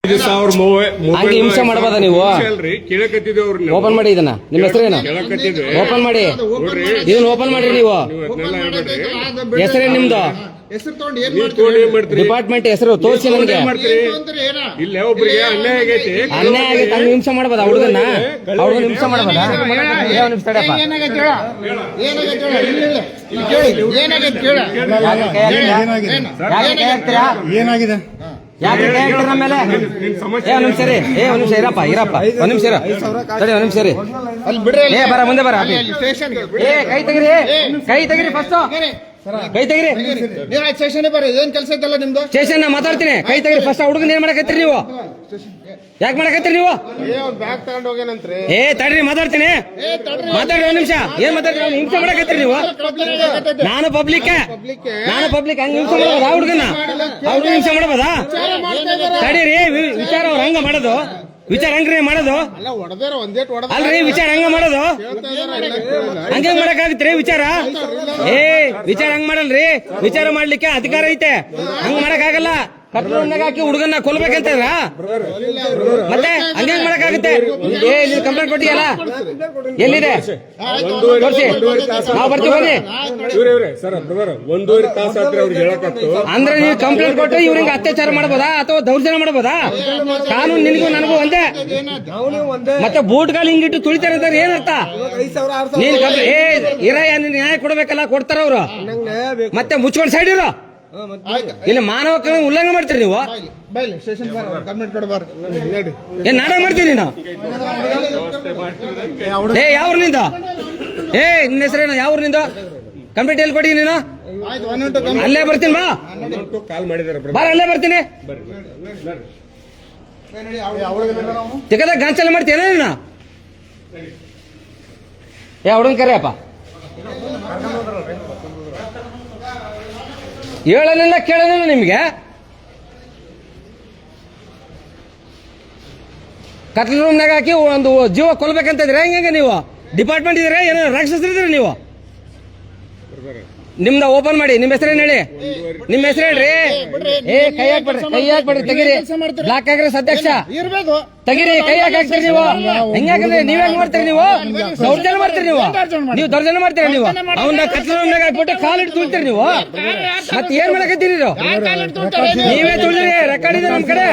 ಹಂಗೆ ಹಿಂಸೆ ಮಾಡಬಹುದಾ ನೀವು? ಓಪನ್ ಮಾಡಿ ಇದನ್ನ. ನಿಮ್ಮ ಹೆಸರೇನು? ಓಪನ್ ಮಾಡಿ ಇದನ್ನ, ಓಪನ್ ಮಾಡ್ರಿ ನೀವು. ಹೆಸರೇನು ನಿಮ್ದು? ಡಿಪಾರ್ಟ್ಮೆಂಟ್ ಹೆಸರು ತೋರಿಸಿ ನನಗೆ. ಅನ್ಯಾಯ ಆಗೈತೆ, ಹಂಗೆ ಹಿಂಸೆ ಮಾಡಬಹುದಾ ಹುಡುಗನ್ನ? ಹುಡುಗನ ಹಿಂಸೆ ಮಾಡಬಹುದಾ? ಏನಾಗಿದೆ? ಯಾಕೆ ಮೇಲೆ ಒಂದ್ ನಿಮಿಷ ರೀ, ಒಂದ್ ನಿಮಿಷ ಇರಪ್ಪ, ಒಂದ್ ನಿಮಿಷ ಇರ, ಒಂದ್ ನಿಮಿಷ ರೀ. ಬರ ಮುಂದೆ ಬರ. ಕೈ ತೆಗಿರಿ ಫಸ್ಟ್, ಕೈ ತೆಗಿರಿ. ಸ್ಟೇಷನ್ ಬರ್ರಿ, ಏನ್ ಕೆಲಸ ಐತಲ್ಲ ನಿಮ್ದು? ಸ್ಟೇಷನ್ ನಾ ಮಾತಾಡ್ತೀನಿ, ಕೈ ತೆಗಿರಿ ಫಸ್ಟ್. ಹುಡುಗನ್ ಏನ್ ಮಾಡಕತ್ತೀರಿ ನೀವು? ಯಾಕೆ ಮಾಡಕತ್ತೀರಿ ನೀವು? ಬ್ಯಾಗ್ ತಗೊಂಡ್ ಹೋಗ್ಯಾನಂತ್ರಿ. ತಡ್ರಿ ಮಾತಾಡ್ತೀನಿ, ಮಾತಾಡ್ರಿ ಒಂದ್ ನಿಮಿಷ. ಏನ್ ಮಾತಾಡ್ರಿ? ಹಿಂಸೆ ಮಾಡಕತ್ತೀರಿ ನೀವು? ನಾನು ಪಬ್ಲಿಕ್ ಹಂಗ ಹಿಂಸೆ ಮಾಡಬಹುದಾ ಹುಡುಗನ? ಹುಡುಗನ ಹಿಂಸೆ ಮಾಡಬಹುದಾ? ತಡೀರಿ, ವಿಚಾರ ಅವ್ರ ಹಂಗ ಮಾಡೋದು. ವಿಚಾರ ಹಂಗ್ರಿ ಮಾಡೋದು ಅಲ್ರಿ? ವಿಚಾರ ಹಂಗ ಮಾಡೋದು? ಹಂಗ ಮಾಡಕ್ಕಾಗತ್ರಿ ವಿಚಾರ? ವಿಚಾರ ಹಂಗ ಮಾಡಲ್ರಿ. ವಿಚಾರ ಮಾಡ್ಲಿಕ್ಕೆ ಅಧಿಕಾರ ಐತೆ, ಹಂಗ ಮಾಡಕ್ ಆಗಲ್ಲ. ಕತ್ಲೊಂದಾಗ ಹಾಕಿ ಹುಡುಗನ್ನ ಕೊಲ್ಬೇಕಂತ ಮತ್ತೆ ಹಂಗ ಮಾಡಕ್ಕಾಗುತ್ತೆ? ಕಂಪ್ಲೇಂಟ್ ಕೊಟ್ಟಿಯಲ್ಲ, ಎಲ್ಲಿದೆ ತೋರಿಸಿ, ನಾವು ಬರ್ತೀವಿ ಬನ್ನಿ. ಅಂದ್ರೆ ನೀವು ಕಂಪ್ಲೇಂಟ್ ಕೊಟ್ಟರೆ ಇವ್ರಿಗೆ ಅತ್ಯಾಚಾರ ಮಾಡಬಹುದಾ ಅಥವಾ ದೌರ್ಜನ್ಯ ಮಾಡಬಹುದಾ? ಕಾನೂನು ನಿನಗೂ ನನಗೂ ಒಂದೇ. ಮತ್ತೆ ಬೂಟ್ಗಳು ಹಿಂಗಿಟ್ಟು ತುಳಿತಾರೆ ಏನರ್ಥ? ನೀನ್ ಇರಯ್ಯ, ನ್ಯಾಯ ಕೊಡ್ಬೇಕಲ್ಲ, ಕೊಡ್ತಾರ ಅವ್ರು. ಮತ್ತೆ ಮುಚ್ಕೊಂಡು ಸೈಡ್ ಇರೋ. ಇಲ್ಲಿ ಮಾನವ ಕಾನೂನು ಉಲ್ಲಂಘನೆ ಮಾಡ್ತೀರಿ ನೀವು. ಏನ್ ನಾಟಕ ಮಾಡ್ತೀನಿ ನೀನು? ಯಾವ್ರನಿಂದ? ನಿನ್ನ ಹೆಸರೇನು? ಯಾವ್ರನಿಂದ? ಕಂಪ್ಲೇಂಟ್ ಎಲ್ಲಿ ಕೊಡಿ ನೀನು? ಅಲ್ಲೇ ಬರ್ತೀನಿ ಬಾ, ಬಾರ ಅಲ್ಲೇ ಬರ್ತೀನಿ. ತಿಕ್ಕದಾಗ ಗಾಂಚಲ ಮಾಡ್ತೀಯ ನೀನು? ಹುಡುಗನ್ ಕರೆಯಪ್ಪ. ಹೇಳಲಿಲ್ಲ ಕೇಳಲಿಲ್ಲ ನಿಮ್ಗೆ? ಕತ್ಲ ರೂಮ್ನಾಗ ಹಾಕಿ ಒಂದು ಜೀವ ಕೊಲ್ಬೇಕಂತ ಇದ್ರೆ ಹೆಂಗ ನೀವು? ಡಿಪಾರ್ಟ್ಮೆಂಟ್ ಇದ್ರೆ ಏನೋ ರಾಕ್ಷಸರಿದ್ರೆ ನೀವು? ನಿಮ್ದ ಓಪನ್ ಮಾಡಿ. ನಿಮ್ಮ ಹೆಸರೇನು ಹೇಳಿ? ನಿಮ್ಮ ಹೆಸರು ಹೇಳ್ರಿ. ಕೈ ಹಾಕ್ಬೇಡ್ರಿ, ತೆಗೀರಿ. ಬ್ಲಾಕ್ ಕಾಂಗ್ರೆಸ್ ಅಧ್ಯಕ್ಷ ತೆಗೀರಿ. ಕೈ ಹಾಕ್ತೀರಿ ನೀವು? ಹೆಂಗಾಕ್ರಿ? ನೀವ್ ಹೆಂಗ್ ಮಾಡ್ತೀರಿ ನೀವು? ದೌರ್ಜನ್ಯ ಮಾಡ್ತೀರಿ ನೀವು? ದೌರ್ಜನ್ಯ ಮಾಡ್ತೀರಿ ನೀವು? ಅವನ್ನ ಕತ್ಲ ರೂಮ್ನಾಗ ಹಾಕ್ಬಿಟ್ಟು ಕಾಲಿಟ್ಟು ತುಳ್ತೀರಿ ನೀವು? ಮತ್ತೆ ಏನ್ ಮಾಡಕತ್ತೀರಿ ನೀವು? ನೀವೇ ತುಳಿದ್ರಿ, ರೆಕಾರ್ಡ್ ಇದೆ ನಮ್ ಕಡೆ.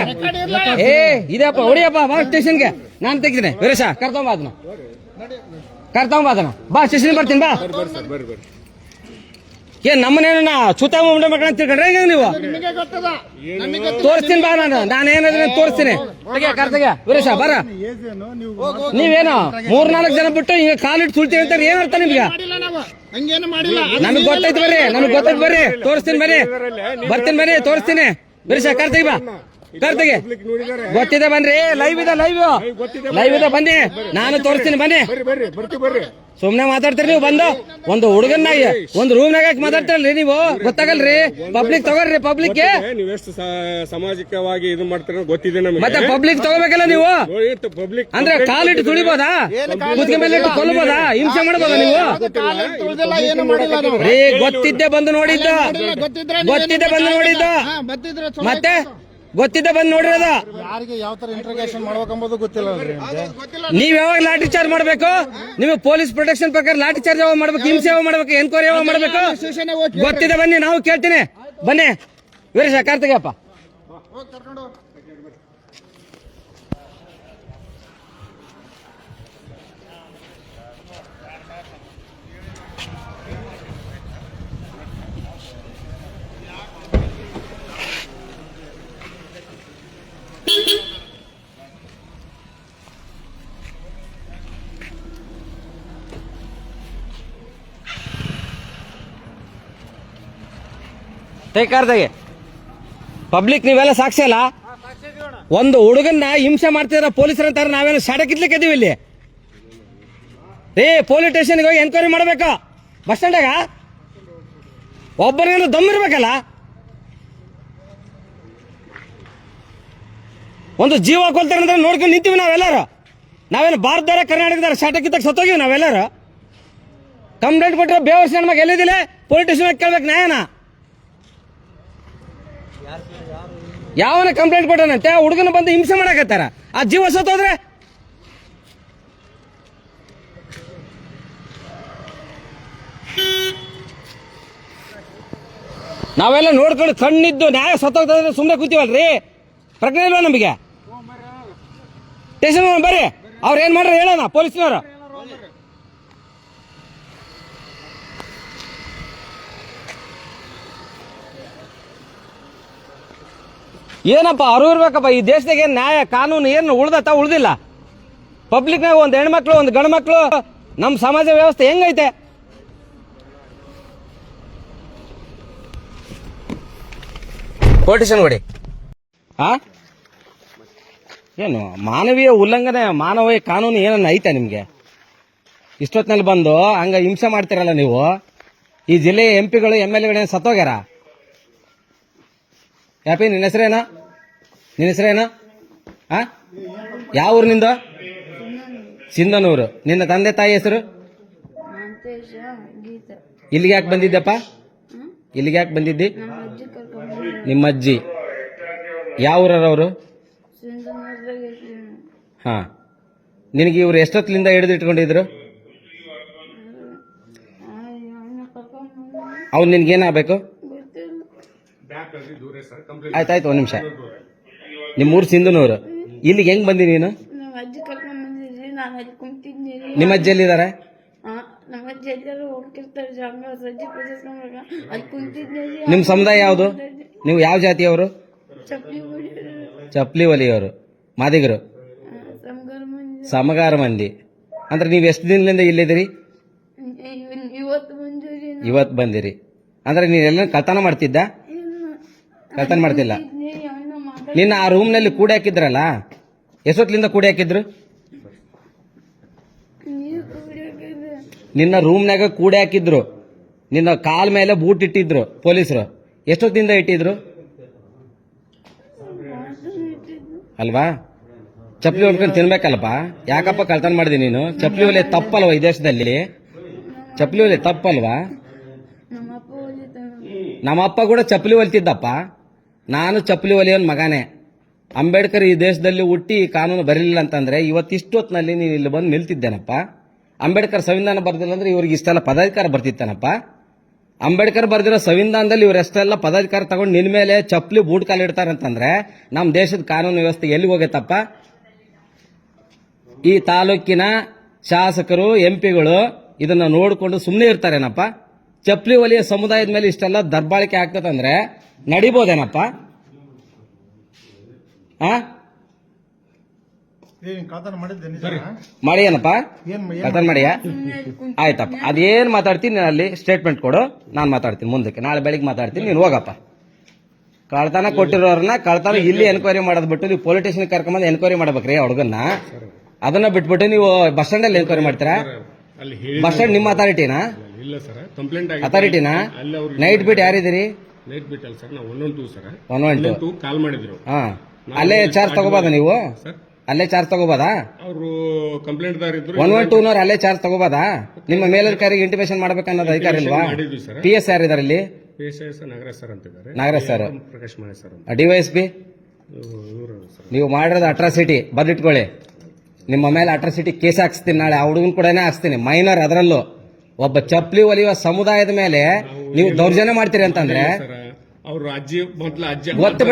ಇದಪ್ಪ ಹೊಡಿಯಪ್ಪ, ಬಾ ಸ್ಟೇಷನ್ಗೆ. ನಾನ್ ತೆಗಿತೀನಿ. ವೀರೇಶ ಕರ್ಕೊಂಬ ಅದನ್ನ, ಬಾ ಸ್ಟೇಷನ್ ಬರ್ತೀನಿ ಬಾ. ಏನ್ ನಮ್ಮನೇನ ಚುತ ಮುಂಡೆ ಮಕ್ಕಳ ತಿಳ್ಕೊಂಡ್ರೆ ಹೆಂಗ ನೀವು? ತೋರಿಸ್ತೀನಿ ಬಾ, ನಾನೇನಾದ್ರೆ ತೋರಿಸ್ತೀನಿ. ವೀರೇಶ ಬರ. ನೀವೇನು 3-4 ಜನ ಬಿಟ್ಟು ಈಗ ಕಾಲಿಟ್ಟು ಸುಳ್ತೀವಿ ಅಂತ ಏನ್ ಅರ್ಥ ನಿಮ್ಗೆ? ನಮಗ್ ಗೊತ್ತೈತಿ ಬರ್ರಿ, ತೋರಿಸ್ತೀನಿ ಬರ್ರಿ, ತೋರಿಸ್ತೀನಿ. ವೀರೇಶ ಕರ್ತೆಗೆ ಬಾ, ಕರ್ತೆಗೆ. ಗೊತ್ತಿದೆ ಬನ್ರಿ, ಲೈವ್ ಇದೆ ಬನ್ನಿ, ನಾನು ತೋರಿಸ್ತೀನಿ ಬನ್ನಿ. ಸುಮ್ನೆ ಮಾತಾಡ್ತೀರಿ ನೀವು ಬಂದು? ಒಂದು ಹುಡುಗನ್ನ ಒಂದು ರೂಮ್ನಾಗ ಹಾಕಿ ಮಾತಾಡ್ತಾರಲ್ರಿ ನೀವು? ಗೊತ್ತಾಗಲ್ರಿ? ಪಬ್ಲಿಕ್ ತಗೋರಿ. ಪಬ್ಲಿಕ್ ನೀವೆಷ್ಟು ಸಾಮಾಜಿಕವಾಗಿ ಇದು ಮಾಡ್ತೀರ ಗೊತ್ತಿದೆ ನಮಗೆ. ಮತ್ತೆ ಪಬ್ಲಿಕ್ ತಗೋಬೇಕಲ್ಲ ನೀವು? ಅಂದ್ರೆ ಕಾಲಿಟ್ಟು ತುಳಿಬೋದಾ? ಕುತ್ತಿಗೆ ಮೇಲೆ ಇಟ್ಟು ಕೊಲ್ಲಬೋದಾ? ಹಿಂಸೆ ಮಾಡಬೋದಾ ನೀವು? ಗೊತ್ತಿದ್ದೆ ಬಂದು ನೋಡಿದ್ದ, ಮತ್ತೆ ಗೊತ್ತಿದ್ದ ಬಂದು ನೋಡಿರೋದ. ಯಾರಿಗೆ ಯಾವ ತರ ಇಂಟ್ರೋಗೇಷನ್ ಮಾಡ್ಬೇಕಂಬುದು ಗೊತ್ತಿಲ್ಲ. ನೀವ್ ಯಾವಾಗ ಲಾಠಿ ಚಾರ್ಜ್ ಮಾಡ್ಬೇಕು? ನೀವು ಪೊಲೀಸ್ ಪ್ರೊಟೆಕ್ಷನ್ ಪ್ರಕಾರ ಲಾಠಿ ಚಾರ್ಜ್ ಯಾವಾಗ ಮಾಡ್ಬೇಕು? ಹಿಂಸೆ ಯಾವಾಗ ಮಾಡ್ಬೇಕು? ಎನ್ಕ್ವೈರಿ ಯಾವಾಗ ಮಾಡ್ಬೇಕು? ಗೊತ್ತಿದೆ ಬನ್ನಿ, ನಾವು ಕೇಳ್ತೀನಿ ಬನ್ನಿ. ವೀರೇಶ ಕಾರ್ತಿಕಪ್ಪ ಕಾರ್ದಾಗೆ ಪಬ್ಲಿಕ್ ನೀವೆಲ್ಲ ಸಾಕ್ಷಿ ಅಲ್ಲ? ಒಂದು ಹುಡುಗನ್ನ ಹಿಂಸೆ ಮಾಡ್ತಿದ್ರ ಪೊಲೀಸರು ಅಂತಾರೆ, ನಾವೇನು ಶಾಡಕ್ಕಿದ್ಲಿಕ್ಕೆ ಇದೀವಿ ಇಲ್ಲಿ? ಪೊಲೀಸ್ ಸ್ಟೇಷನ್ಗೆ ಹೋಗಿ ಎನ್ಕ್ವೈರಿ ಮಾಡ್ಬೇಕು. ಬಸ್ ಸ್ಟ್ಯಾಂಡಾಗ ಒಬ್ಬರಿಗೇನು ದಮ್ಮಿರ್ಬೇಕಲ್ಲ? ಒಂದು ಜೀವ ಕೊಲ್ತಾರೆ ಅಂದ್ರೆ ನೋಡ್ಕೊಂಡು ನಿಂತೀವಿ ನಾವೆಲ್ಲರೂ. ನಾವೇನು ಭಾರತದವರ ಕರ್ನಾಟಕದವರ ಶಾಟಕ್ಕಿದ್ದಾಗ ಸತ್ತೋಗಿವಿ ನಾವೆಲ್ಲರೂ. ಕಂಪ್ಲೇಂಟ್ ಕೊಟ್ಟರೆ ಬೇವರ್ಸಿ ನಮಗೆ ಎಲ್ಲಿದ್ದಿಲ್ಲ? ಪೊಲೀಸ್ ಸ್ಟೇಷನ್ ಕೇಳ್ಬೇಕು ನ್ಯಾಯನ. ಯಾವನ ಕಂಪ್ಲೇಂಟ್ ಕೊಟ್ಟನಂತೆ ಹುಡುಗನ ಬಂದು ಹಿಂಸೆ ಮಾಡಕತ್ತಾರ, ಆ ಜೀವ ಸತ್ತೋದ್ರೆ ನಾವೆಲ್ಲ ನೋಡ್ಕೊಂಡು ಕಣ್ಣಿದ್ದು ನ್ಯಾಯ ಸತ್ತೋಗ್ತಾ ಇದ್ರೆ ಸುಮ್ಮನೆ ಕೂತೀವಲ್ರಿ? ಪ್ರಜ್ಞೆ ಇಲ್ವಾ ನಮಗೆ? ಸ್ಟೇಷನ್ ಬರ್ರಿ, ಅವ್ರು ಏನ್ ಮಾಡ್ರಿ ಹೇಳೋಣ ಪೊಲೀಸ್ನವರು. ಏನಪ್ಪ ಅರು ಇರ್ಬೇಕಪ್ಪ ಈ ದೇಶದಾಗ? ಏನ್ ನ್ಯಾಯ ಕಾನೂನು ಏನು ಉಳ್ದಿಲ್ಲ? ಪಬ್ಲಿಕ್ನಾಗ ಒಂದು ಹೆಣ್ಮಕ್ಳು ಒಂದು ಗಂಡು ಮಕ್ಳು, ನಮ್ಮ ಸಮಾಜ ವ್ಯವಸ್ಥೆ ಹೆಂಗೈತೆ? ಕೋಟೇಶನ್ ಕೊಡಿ. ಏನು ಮಾನವೀಯ ಉಲ್ಲಂಘನೆ, ಮಾನವೀಯ ಕಾನೂನು ಏನನ್ನ ಐತೆ ನಿಮ್ಗೆ? ಇಷ್ಟೊತ್ತಿನಲ್ಲಿ ಬಂದು ಹಂಗ ಹಿಂಸೆ ಮಾಡ್ತಿರಲ್ಲ ನೀವು. ಈ ಜಿಲ್ಲೆಯ MP ಗಳು MLA ಸತ್ತೋಗ್ಯಾರ. ಯಾಪಿ ನಿನ್ನ ಹೆಸರೇನ? ಯಾವ ಊರಿನಿಂದ? ಸಿಂಧನೂರು. ನಿನ್ನ ತಂದೆ ತಾಯಿ ಹೆಸರು? ಇಲ್ಲಿಗೆ ಯಾಕೆ ಬಂದಿದ್ದಪ್ಪ? ಇಲ್ಲಿಗೆ ಯಾಕೆ ಬಂದಿದ್ದಿ? ನಿಮ್ಮ ಅಜ್ಜಿ ಯಾವ ಊರವರು? ಹಾ. ನಿನಗೆ ಇವ್ರು ಎಷ್ಟೊತ್ತಿನಿಂದ ಹಿಡಿದು ಇಟ್ಕೊಂಡಿದ್ರು? ಅವ್ನು ನಿನ್ಗೇನಾಗಬೇಕು? ಆಯ್ತಾಯ್ತು, ಒಂದ್ ನಿಮಿಷ. ನಿಮ್ಮೂರು ಸಿಂಧನೂರು. ಇಲ್ಲಿಗೆ ಹೆಂಗ್ ಬಂದಿ ನೀನು? ನಿಮ್ಮ ಅಜ್ಜಿ ಎಲ್ಲಿದ್ದಾರೆ? ನಿಮ್ ಸಮುದಾಯ ಯಾವುದು? ನೀವು ಯಾವ ಜಾತಿಯವರು? ಚಪ್ಲಿ ಒಲಿಯವರು, ಮಾದಿಗರು, ಸಮಗಾರ ಮಂದಿ. ಅಂದ್ರೆ ನೀವು ಎಷ್ಟು ದಿನದಿಂದ ಇಲ್ಲಿದ್ದೀರಿ? ಇವತ್ತು ಬಂದಿರಿ. ಅಂದ್ರೆ ನೀನೆಲ್ಲ ಕಳ್ತನ ಮಾಡ್ತಿದ್ದ? ಕಳ್ತನ ಮಾಡ್ತಿಲ್ಲ. ನಿನ್ನ ಆ ರೂಮ್ ನಲ್ಲಿ ಕೂಡಿ ಹಾಕಿದ್ರಲ್ಲ, ಎಷ್ಟೊತ್ತಿನಿಂದ ಕೂಡಿ ಹಾಕಿದ್ರು? ನಿನ್ನ ರೂಮ್ನಾಗ ಕೂಡಿ ಹಾಕಿದ್ರು, ನಿನ್ನ ಕಾಲ್ ಮೇಲೆ ಬೂಟ್ ಇಟ್ಟಿದ್ರು ಪೊಲೀಸರು. ಎಷ್ಟೊತ್ತಿನಿಂದ ಇಟ್ಟಿದ್ರು ಅಲ್ವಾ? ಚಪ್ಪಲಿ ಹೊಡ್ಕೊಂಡು ತಿನ್ಬೇಕಲ್ಪ? ಯಾಕಪ್ಪ ಕಳ್ತನ ಮಾಡಿದಿ ನೀನು? ಚಪ್ಪಲಿ ಒಲೆ ತಪ್ಪಲ್ವಾ ಈ ದೇಶದಲ್ಲಿ? ಚಪ್ಪಲಿ ಒಲೆ ತಪ್ಪಲ್ವಾ? ನಮ್ಮಪ್ಪ ಕೂಡ ಚಪ್ಪಲಿ ಹೊಲಿತಿದ್ದಪ್ಪ. ನಾನು ಚಪ್ಪಲಿ ಒಲಿಯೋನ್ ಮಗನೇ. ಅಂಬೇಡ್ಕರ್ ಈ ದೇಶದಲ್ಲಿ ಹುಟ್ಟಿ ಈ ಕಾನೂನು ಬರಲಿಲ್ಲ ಅಂತಂದ್ರೆ ಇವತ್ತಿಷ್ಟೊತ್ತಿನಲ್ಲಿ ನೀನು ಇಲ್ಲಿ ಬಂದು ನಿಲ್ತಿದ್ದೇನಪ್ಪ. ಅಂಬೇಡ್ಕರ್ ಸಂವಿಧಾನ ಬರ್ದಿಲ್ಲ ಅಂದ್ರೆ ಇವ್ರಿಗೆ ಇಷ್ಟೆಲ್ಲ ಪದಾಧಿಕಾರ ಬರ್ತಿತ್ತಾನಪ್ಪ. ಅಂಬೇಡ್ಕರ್ ಬರ್ದಿರೋ ಸಂವಿಧಾನದಲ್ಲಿ ಇವರೆಷ್ಟೆಲ್ಲ ಪದಾಧಿಕಾರ ತಗೊಂಡು ನಿನ್ ಮೇಲೆ ಚಪ್ಪಲಿ ಬೂಟ್ ಕಾಲಿಡ್ತಾರಂತಂದ್ರೆ ನಮ್ಮ ದೇಶದ ಕಾನೂನು ವ್ಯವಸ್ಥೆ ಎಲ್ಲಿ ಹೋಗೈತಪ್ಪ? ಈ ತಾಲೂಕಿನ ಶಾಸಕರು MP ಗಳು ಇದನ್ನ ನೋಡಿಕೊಂಡು ಸುಮ್ಮನೆ ಇರ್ತಾರೇನಪ್ಪ? ಚಪ್ಪಲಿ ಒಲಿಯ ಸಮುದಾಯದ ಮೇಲೆ ಇಷ್ಟೆಲ್ಲ ದರ್ಬಾಳಿಕೆ ಆಗ್ತದಂದ್ರೆ ನಡಿಬೋದೇನಪ್ಪ? ಮಾಡಿ ಏನಪ್ಪ? ಕಳ್ತನ ಮಾಡಿಯಾ? ಆಯ್ತಪ್ಪ, ಅದೇನ್ ಮಾತಾಡ್ತೀನಿ ನಾನು ಅಲ್ಲಿ ಸ್ಟೇಟ್ಮೆಂಟ್ ಕೊಡು, ನಾನು ಮಾತಾಡ್ತೀನಿ ಮುಂದಕ್ಕೆ. ನಾಳೆ ಬೆಳಿಗ್ಗೆ ಮಾತಾಡ್ತೀನಿ, ನೀನು ಹೋಗಪ್ಪ. ಕಳ್ತನ ಕೊಟ್ಟಿರೋರನ್ನ ಕಳ್ತನ ಇಲ್ಲಿ ಎನ್ಕ್ವೈರಿ ಮಾಡೋದ್ ಬಿಟ್ಟು ನೀವು ಪೊಲೀಸ್ ಸ್ಟೇಷನ್ ಕರ್ಕೊಂಬಂದು ಎನ್ಕ್ವೈರಿ ಮಾಡ್ಬೇಕ್ರಿ ಆ ಹುಡುಗನ್ನ. ಅದನ್ನ ಬಿಟ್ಬಿಟ್ಟು ನೀವು ಬಸ್ ಸ್ಟ್ಯಾಂಡ್ ಅಲ್ಲಿ ಎನ್ಕ್ವೈರಿ ಮಾಡ್ತೀರಾ? ಬಸ್ ಸ್ಟ್ಯಾಂಡ್ ನಿಮ್ಮ ಅಥಾರಿಟಿನಾ? ಅಥಾರಿಟಿನಾ? ನೈಟ್ ಬಿಟ್ ಯಾರಿದ್ದೀರಿ? ಕಾಲ್ ಮಾಡಿದ್ರು. ಹಾ, ಅಲ್ಲೇ ಚಾರ್ಜ್ ತಗೋಬೋದ ನೀವು? ಅಲ್ಲೇ ಚಾರ್ಜ್ ತಗೋಬೋದಾ? ಅವರು ಕಂಪ್ಲೇಂಟ್ 112 ಅಲ್ಲೇ ಚಾರ್ಜ್ ತಗೋಬೋದಾ? ನಿಮ್ಮ ಮೇಲಧಿಕಾರಿಗೆ ಇಂಟಿಮೇಷನ್ ಮಾಡ್ಬೇಕನ್ನೋದು ಅಧಿಕಾರ ಇಲ್ವಾ? PS ಯಾರಿದ್ದಾರೆ ಇಲ್ಲಿ? ನಾಗರಾಜ್ ಸರ್, ಪ್ರಕಾಶ್ ಮಾಡೆ ಸರ್, DYSP. ನೀವು ಮಾಡಿರೋದು ಅಟ್ರಾಸಿಟಿ ಬರ್ದಿಟ್ಕೊಳ್ಳಿ. ನಿಮ್ಮ ಮೇಲೆ ಅಟ್ರಾಸಿಟಿ ಕೇಸ್ ಹಾಕ್ಸ್ತೀನಿ ನಾಳೆ. ಆ ಹುಡುಗನ್ ಕೂಡನೇ ಹಾಕ್ಸ್ತೀನಿ, ಮೈನರ್. ಅದರಲ್ಲೂ ಒಬ್ಬ ಚಪ್ಪಲಿ ಒಲಿಯುವ ಸಮುದಾಯದ ಮೇಲೆ ನೀವು ದೌರ್ಜನ್ಯ ಮಾಡ್ತೀರಿ ಅಂತಂದ್ರೆ ಅವ್ರ ಅಜ್ಜಿ ಮೊದ್ಲು ಗೊತ್ತು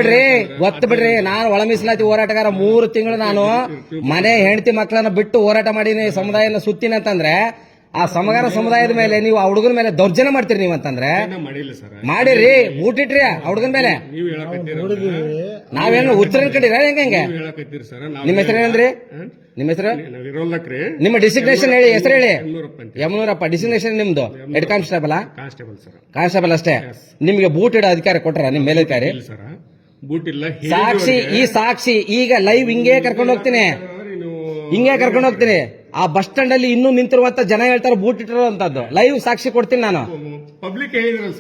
ಬಿಡ್ರಿ. ನಾನು ಒಳ ಮೀಸಲಾತಿ ಹೋರಾಟಗಾರ. 3 ತಿಂಗಳು ನಾನು ಮನೆ ಹೆಂಡತಿ ಮಕ್ಕಳನ್ನ ಬಿಟ್ಟು ಹೋರಾಟ ಮಾಡೀನಿ, ಸಮುದಾಯನ ಸುತ್ತೀನಿ ಅಂತಂದ್ರೆ ಆ ಸಮಗಾರ ಸಮುದಾಯದ ಮೇಲೆ ನೀವು ಆ ಹುಡುಗನ ಮೇಲೆ ದೌರ್ಜನ್ಯ ಮಾಡ್ತೀರಿ ನೀವು ಅಂತಂದ್ರೆ ಮಾಡಿರಿ. ಬೂಟಿಟ್ರಿ ಆ ಹುಡುಗನ ಮೇಲೆ. ನಾವೇನು ಹುಚ್ಚರನ್ ಕಡಿರ ಹೆಂಗೆ? ನಿಮ್ಮ ಹೆಸರು ಏನಂದ್ರಿ? ನಿಮ್ಮ ಹೆಸರು? ನಿಮ್ಮ ಡಿಸಿಗ್ನೇಷನ್ ಹೇಳಿ, ಹೆಸರು ಹೇಳಿ. ಯಮನೂರಪ್ಪ. ಡಿಸಿಗ್ನೇಷನ್ ನಿಮ್ದು ಹೆಡ್ ಕಾನ್ಸ್ಟೇಬಲ್ ಅಷ್ಟೇ. ನಿಮ್ಗೆ ಬೂಟ್ ಇಡೋ ಅಧಿಕಾರ ಕೊಟ್ರ ನಿಮ್ಮ ಮೇಲಧಿಕಾರಿ? ಸಾಕ್ಷಿ, ಈ ಸಾಕ್ಷಿ ಈಗ ಲೈವ್ ಹಿಂಗೆ ಕರ್ಕೊಂಡು ಹೋಗ್ತೀನಿ. ಆ ಬಸ್ ಸ್ಟ್ಯಾಂಡ್ ಅಲ್ಲಿ ಇನ್ನೂ ನಿಂತಿರುವಂತ ಜನ ಹೇಳ್ತಾರೆ ಬೂಟ್ ಇಟ್ಟಿರೋ ಅಂತದ್ದು. ಲೈವ್ ಸಾಕ್ಷಿ ಕೊಡ್ತೀನಿ ನಾನು.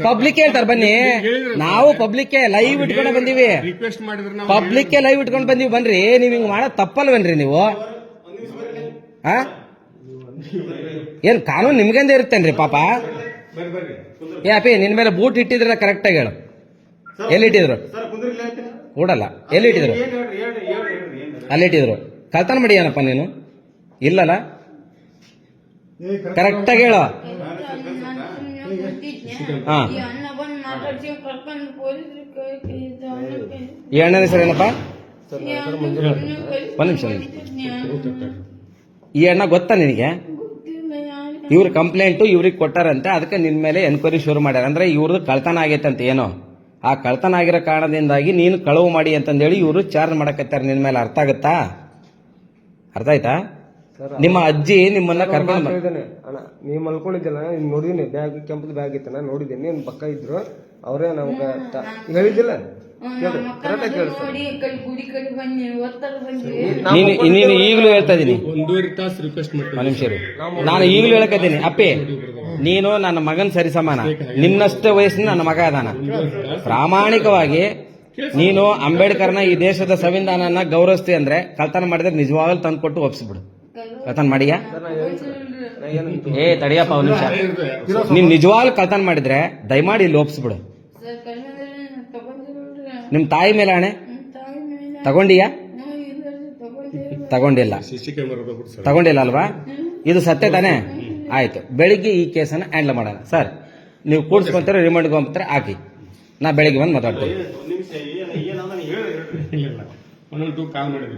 ಪಬ್ಲಿಕ್ ಹೇಳ್ತಾರೆ ಬನ್ನಿ. ನಾವು ಪಬ್ಲಿಕ್ ಲೈವ್ ಇಟ್ಕೊಂಡು ಬಂದೀವಿ. ಪಬ್ಲಿಕ್ ಲೈವ್ ಇಟ್ಕೊಂಡು ಬಂದೀವಿ ಬನ್ರಿ. ನೀವ್ ಹಿಂಗ್ ಮಾಡೋದ್ ತಪ್ಪಲ್ವೇನ್ರಿ ನೀವು? ಏನ್ ಕಾನೂನು ನಿಮ್ಗಂದೇ ಇರುತ್ತೇನ್ರಿ ಪಾಪ? ಯಾಪಿ ನಿನ್ ಮೇಲೆ ಬೂಟ್ ಇಟ್ಟಿದ್ರ ಕರೆಕ್ಟ್ ಆಗಿ ಹೇಳು. ಎಲ್ಲಿ ಇಟ್ಟಿದ್ರು? ಕೂಡಲ್ಲ. ಎಲ್ಲಿ ಇಟ್ಟಿದ್ರು? ಅಲ್ಲಿ ಇಟ್ಟಿದ್ರು. ಕಳ್ತನ ಮಾಡಿಯಾನಪ್ಪ ನೀನು? ಇಲ್ಲಲ್ಲ, ಕರೆಕ್ಟಾಗಿ ಹೇಳು. ಹಾ, ಈ ಅಣ್ಣನ ಹೆಸರು ಏನಪ್ಪ? ಒಂದ್ ನಿಮಿಷ. ಈ ಅಣ್ಣ ಗೊತ್ತಾ ನಿನಗೆ? ಇವ್ರ ಕಂಪ್ಲೇಂಟು ಇವ್ರಿಗೆ ಕೊಟ್ಟಾರಂತೆ, ಅದಕ್ಕೆ ನಿನ್ ಮೇಲೆ ಎನ್ಕ್ವೈರಿ ಶುರು ಮಾಡ್ಯಾರ. ಅಂದ್ರೆ ಇವ್ರದ್ದು ಕಳ್ತನ ಆಗೈತೆ ಅಂತ ಏನೋ, ಆ ಕಳ್ತನ ಆಗಿರೋ ಕಾರಣದಿಂದಾಗಿ ನೀನು ಕಳವು ಮಾಡಿ ಅಂತಂದೇಳಿ ಇವರು ಚಾರ್ಜ್ ಮಾಡಕತ್ತಾರ ನಿನ್ ಮೇಲೆ. ಅರ್ಥ ಆಗುತ್ತಾ? ಅರ್ಥ ಆಯ್ತಾ? ನಿಮ್ಮ ಅಜ್ಜಿ ನಿಮ್ಮನ್ನ ಕರ್ಕೊಂಡು ಅಣ್ಣ ನೀವು ಮಲ್ಕೊಂಡಿದ್ದಲ್ಲ, ನೋಡಿದೀನಿ, ಬ್ಯಾಗ್ ಕೆಂಪದ ಬ್ಯಾಗ್ ಇತ್ತಣ್ಣ, ನೋಡಿದ್ದೀನಿ. ನಿಮ್ ಪಕ್ಕ ಇದ್ರು, ಅವರೇ ನಮ್ಗೆ ಹೇಳಿದ್ದಿಲ್ಲ. ಕರೆಕ್ಟಾಗಿ ನೀನು ಈಗಲೂ ಹೇಳ್ತಾ ಇದೀನಿ, 1.5 ತಾಸು ರಿಕ್ವೆಸ್ಟ್ ಮಾಡ್ತೀನಿ. ಒಂದ್ ನಿಮಿಷ ಇರು. ನಾನು ಈಗಲೂ ಹೇಳಕತ್ತೀನಿ, ಅಪ್ಪಿ ನೀನು ನನ್ನ ಮಗನ್ ಸರಿ ಸಮಾನ, ನಿನ್ನಷ್ಟು ವಯಸ್ಸಿನ ನನ್ನ ಮಗ ಅದಾನ. ಪ್ರಾಮಾಣಿಕವಾಗಿ ನೀನು ಅಂಬೇಡ್ಕರ್ನ ಈ ದೇಶದ ಸಂವಿಧಾನನ ಗೌರವಿಸ್ತಿ ಅಂದ್ರೆ ಕಳ್ತನ ಮಾಡಿದ್ರೆ ನಿಜವಾಗ್ಲೂ ತಂದು ಕೊಟ್ಟು ಒಪ್ಸ್ಬಿಡು. ಕಳ್ತನ ಮಾಡಿಯಾ? ಏ ತಡಿಯಪ್ಪ ಒಂದ್ ನಿಮಿಷ. ನೀನ್ ನಿಜವಾಗ್ಲೂ ಕಳ್ತನ ಮಾಡಿದ್ರೆ ದಯಮಾಡಿ ಇಲ್ಲಿ ಒಪ್ಸ್ಬಿಡು. ನಿಮ್ ತಾಯಿ ಮೇಲೆ ಹಣೆ ತಗೊಂಡಿಯಾ? ತಗೊಂಡಿಲ್ಲ. CC ಕ್ಯಾಮೆರಾ ಬಿಟ್ಟು ತಗೊಂಡಿಲ್ಲ ಅಲ್ವಾ? ಇದು ಸತ್ಯ ತಾನೆ? ಆಯ್ತು, ಬೆಳಿಗ್ಗೆ ಈ ಕೇಸನ್ನ ಹ್ಯಾಂಡಲ್ ಮಾಡೋಣ. ಸರ್ ನೀವು ಕೂಡ್ಸ್ಕೊಂತಾರೆ, ರಿಮೈಂಡ್ಗೆ ಹೋಗ್ತಾರೆ, ಹಾಕಿ. ನಾ ಬೆಳಿಗ್ಗೆ ಬಂದು ಮಾತಾಡ್ತೀನಿ. ಒಂದೊಂದು ಕಾಲ್ ಮಾಡಿದ್ರು.